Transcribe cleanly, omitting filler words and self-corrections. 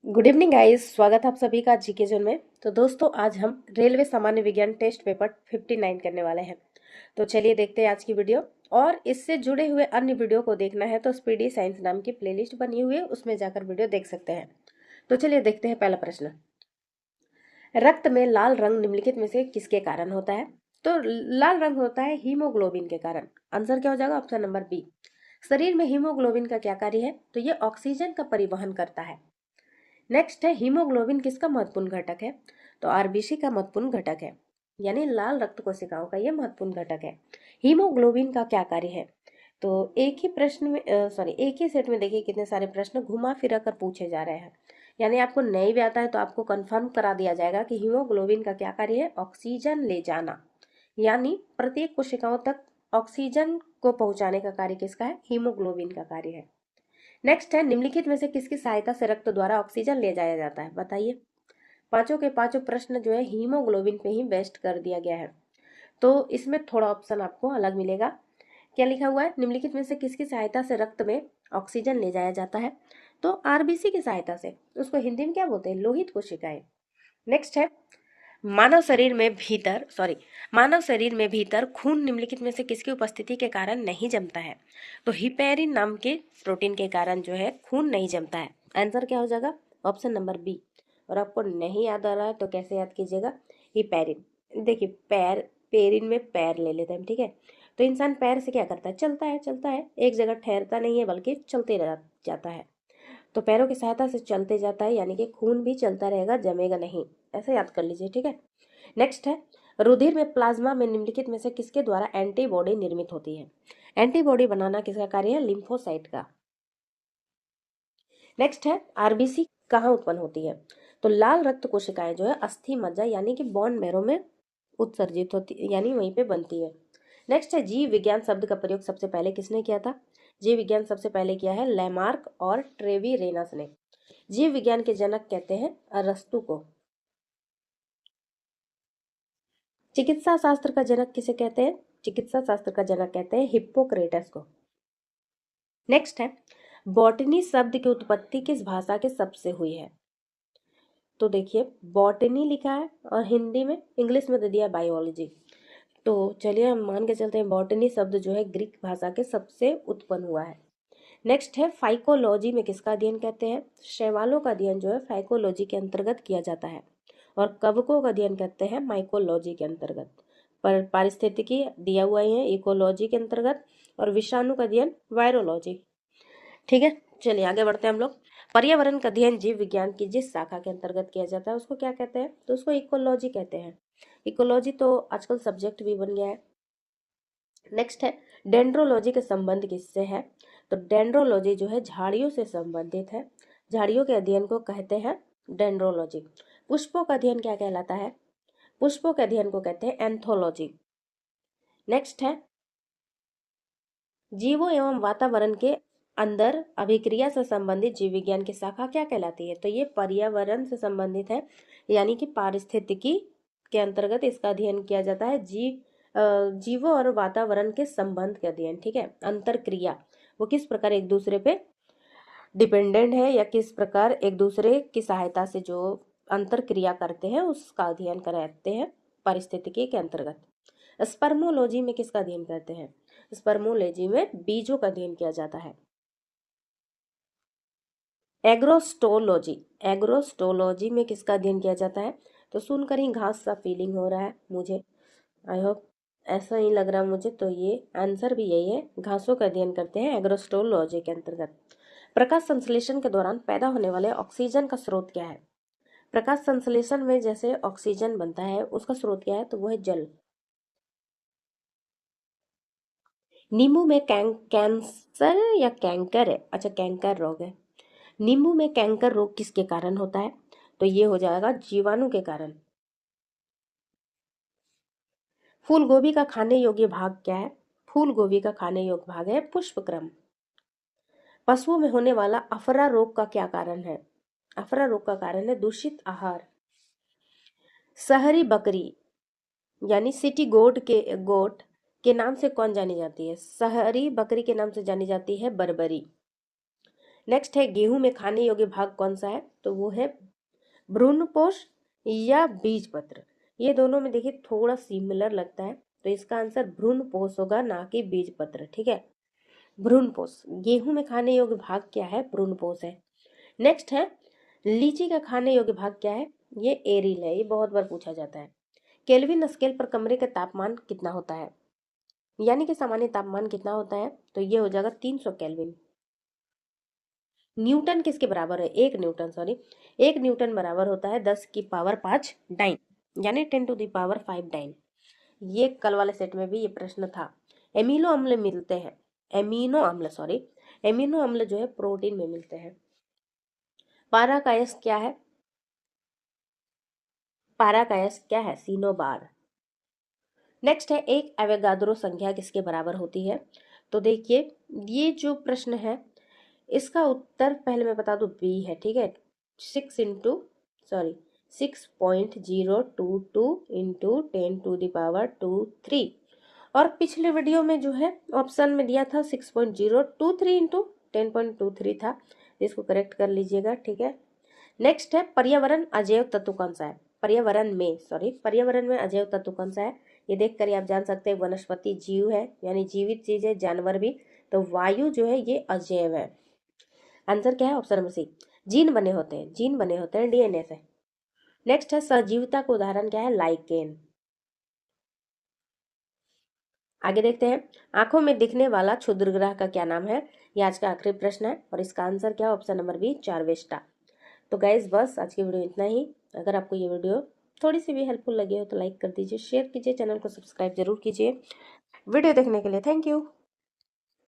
Good evening guys, स्वागत है आप सभी का जीके जोन में। तो दोस्तों, आज हम रेलवे सामान्य विज्ञान टेस्ट पेपर 59 करने वाले हैं। तो चलिए देखते हैं आज की वीडियो। और इससे जुड़े हुए अन्य वीडियो को देखना है तो स्पीडी साइंस नाम की प्लेलिस्ट बनी हुई है, उसमें जाकर वीडियो देख सकते हैं। तो चलिए देखते हैं पहला प्रश्न। रक्त में लाल रंग निम्नलिखित में से किसके कारण होता है? तो लाल रंग होता है हीमोग्लोबिन के कारण। आंसर क्या हो जाएगा? Option number B. शरीर में हीमोग्लोबिन का क्या कार्य है? तो ये ऑक्सीजन का परिवहन करता है। नेक्स्ट है, हीमोग्लोबिन किसका महत्वपूर्ण घटक है? तो आरबीसी का महत्वपूर्ण घटक है, यानी लाल रक्त कोशिकाओं का यह महत्वपूर्ण घटक है। हीमोग्लोबिन का क्या कार्य है? तो एक ही प्रश्न में एक ही सेट में देखिए कितने सारे प्रश्न घुमा फिरा कर पूछे जा रहे हैं। यानी आपको नहीं भी आता है तो आपको कंफर्म करा दिया जाएगा कि हीमोग्लोबिन का क्या कार्य है? ऑक्सीजन ले जाना, यानी प्रत्येक कोशिकाओं तक ऑक्सीजन को पहुंचाने का कार्य किसका है? हीमोग्लोबिन का कार्य है। नेक्स्ट है, निम्नलिखित में से किसकी सहायता से रक्त द्वारा ऑक्सीजन ले जाया जाता है? बताइए। पांचों के पांचों प्रश्न जो है हीमोग्लोबिन पे ही बेस्ट कर दिया गया है। तो इसमें थोड़ा ऑप्शन आपको अलग मिलेगा। क्या लिखा हुआ है? निम्नलिखित में से किसकी सहायता से रक्त में ऑक्सीजन ले जाया जाता है? तो आरबीसी की सहायता से। उसको हिंदी में क्या बोलते हैं? लोहित कोशिकाएं। नेक्स्ट है, मानव शरीर में भीतर खून निम्नलिखित में से किसकी उपस्थिति के कारण नहीं जमता है? तो हिपेरिन नाम के प्रोटीन के कारण जो है खून नहीं जमता है। आंसर क्या हो जाएगा? Option number B. और आपको नहीं याद आ रहा है तो कैसे याद कीजिएगा? हिपेरिन। देखिए, पेरिन में पैर ले लेते हैं, ठीक है। तो इंसान पैर से क्या करता है? चलता है, चलता है, एक जगह ठहरता नहीं है बल्कि चलते जाता है। तो पैरों की सहायता से चलते जाता है, यानी कि खून भी चलता रहेगा, जमेगा नहीं। ऐसे याद कर लीजिए, ठीक है। नेक्स्ट है, रुधिर में प्लाज्मा में निम्नलिखित में से किसके द्वारा एंटीबॉडी निर्मित होती है? एंटीबॉडी बनाना किसका कार्य है? लिम्फोसाइट का। नेक्स्ट है, आरबीसी कहाँ उत्पन्न होती है? तो लाल रक्त कोशिकाएं जो है अस्थि मज्जा यानी कि बोन मैरो में उत्सर्जित होती, यानी वहीं पे बनती है। नेक्स्ट है, जीव विज्ञान शब्द का प्रयोग सबसे पहले किसने किया था? जीव विज्ञान सबसे पहले किया है लैमार्क और ट्रेविरेनस ने। जीव विज्ञान के जनक कहते हैं अरस्तु को। चिकित्सा शास्त्र का जनक किसे कहते हैं? चिकित्सा शास्त्र का जनक कहते हैं हिप्पोक्रेटस को। नेक्स्ट है, बॉटनी शब्द की उत्पत्ति किस भाषा के शब्द से हुई है? तो देखिए, बॉटनी लिखा है और हिंदी में, इंग्लिश में दे दिया बायोलॉजी। तो चलिए हम मान के चलते हैं बॉटनी शब्द जो है ग्रीक भाषा के शब्द से उत्पन्न हुआ है। नेक्स्ट है, फाइकोलॉजी में किसका अध्ययन कहते हैं? शैवालों का अध्ययन जो है फाइकोलॉजी के अंतर्गत किया जाता है। और कवकों का अध्ययन कहते हैं माइकोलॉजी के अंतर्गत। पर पारिस्थितिकी दिया हुआ ही है इकोलॉजी के अंतर्गत, और विषाणु का अध्ययन वायरोलॉजी। ठीक है, चलिए आगे बढ़ते हैं हम लोग। पर्यावरण का अध्ययन जीव विज्ञान की जिस शाखा के अंतर्गत किया जाता है उसको क्या कहते हैं? तो उसको इकोलॉजी कहते हैं। इकोलॉजी तो आजकल सब्जेक्ट भी बन गया है। नेक्स्ट है, डेंड्रोलॉजी का संबंध किससे है? तो डेंड्रोलॉजी जो है झाड़ियों से संबंधित है। झाड़ियों के अध्ययन को कहते हैं डेंड्रोलॉजी। पुष्पों का अध्ययन क्या कहलाता है? पुष्पों के अध्ययन को कहते हैं एंथोलॉजी। नेक्स्ट है, जीवों एवं वातावरण के अंदर अभिक्रिया से संबंधित जीव विज्ञान की शाखा क्या कहलाती है? तो ये पर्यावरण से संबंधित है, यानी कि पारिस्थितिकी के अंतर्गत इसका अध्ययन किया जाता है। जीवों और वातावरण के संबंध के अध्ययन, ठीक है। अंतर क्रिया, वो किस प्रकार एक दूसरे पे डिपेंडेंट है या किस प्रकार एक दूसरे की सहायता से जो अंतर क्रिया करते हैं उसका अध्ययन कराते हैं पारिस्थितिकी के अंतर्गत। स्पर्मोलॉजी में किसका अध्ययन करते हैं? स्पर्मोलॉजी में बीजों का अध्ययन किया जाता है। एग्रोस्टोलॉजी, एग्रोस्टोलॉजी में किसका अध्ययन किया जाता है? तो सुनकर ही घास सा फीलिंग हो रहा है मुझे, आई होप ऐसा ही लग रहा है मुझे, तो ये आंसर भी यही है, घासों का अध्ययन करते हैं एग्रोस्टोलॉजी के अंतर्गत। प्रकाश संश्लेषण के दौरान पैदा होने वाले ऑक्सीजन का स्रोत क्या है? प्रकाश संश्लेषण में जैसे ऑक्सीजन बनता है उसका स्रोत क्या है? तो वो है जल। नींबू में कैंसर या कैंकर है? अच्छा, कैंकर रोग है। नींबू में कैंकर रोग किसके कारण होता है? तो ये हो जाएगा जीवाणु के कारण। फूल गोभी का खाने योग्य भाग क्या है? फूल गोभी का खाने योग्य भाग है पुष्पक्रम। पशुओं में होने वाला अफरा रोग का क्या कारण है? अफरा रोग का कारण है दूषित आहार। शहरी बकरी यानी सिटी गोट के नाम से कौन जानी जाती है? शहरी बकरी के नाम से जानी जाती है बर्बरी। नेक्स्ट है गेहूं में खाने योग्य भाग कौन सा है, तो वो है भ्रूणपोष या बीज पत्र। ये दोनों में देखिए थोड़ा सिमिलर लगता है, तो इसका आंसर भ्रूणपोष होगा, ना कि बीज पत्र। ठीक है, भ्रूणपोष। गेहूं में खाने योग्य भाग क्या है, भ्रूणपोष है। नेक्स्ट है लीची का खाने योग्य भाग क्या है, ये एरिल है, ये बहुत बार पूछा जाता है। केल्विन स्केल पर कमरे का तापमान कितना होता है, यानी कि सामान्य तापमान कितना होता है, तो ये हो जाएगा 300 केल्विन। न्यूटन किसके बराबर है, एक न्यूटन बराबर होता है 10⁵ डाइन, यानी 10⁵ डाइन। ये कल वाले सेट में भी ये प्रश्न था। एमिनो अम्ल मिलते हैं, एमिनो अम्ल जो है प्रोटीन में मिलते हैं। पारा का यश क्या है, सिनोबार। नेक्स्ट है एक एवोगाद्रो संख्या किसके बराबर होती है, तो देखिए ये जो प्रश्न है इसका उत्तर पहले मैं बता दूं बी है। ठीक है, 6.022 इंटू 10⁻²3। और पिछले वीडियो में जो है ऑप्शन में दिया था 6.023 इंटू 10.23 था, इसको करेक्ट कर लीजिएगा। ठीक है, नेक्स्ट है पर्यावरण अजैव तत्व कौन सा है, पर्यावरण में अजैव तत्व कौन सा है, ये देख कर आप जान सकते हैं वनस्पति जीव है, यानी जीवित चीज है, जानवर भी। तो वायु जो है ये अजैव है। आंसर क्या है, ऑप्शन नंबर सी। जीन बने होते हैं डीएनए से। नेक्स्ट है सजीवता का उदाहरण क्या है, लाइकेन। आगे देखते हैं आंखों में दिखने वाला क्षुद्र ग्रह का क्या नाम है, ये आज का आखिरी प्रश्न है और इसका आंसर क्या है, ऑप्शन नंबर बी, चारवेस्टा। तो गाइज बस आज की वीडियो इतना ही। अगर आपको ये वीडियो थोड़ी सी भी हेल्पफुल लगी हो तो लाइक कर दीजिए, शेयर कीजिए, चैनल को सब्सक्राइब जरूर कीजिए। वीडियो देखने के लिए थैंक यू।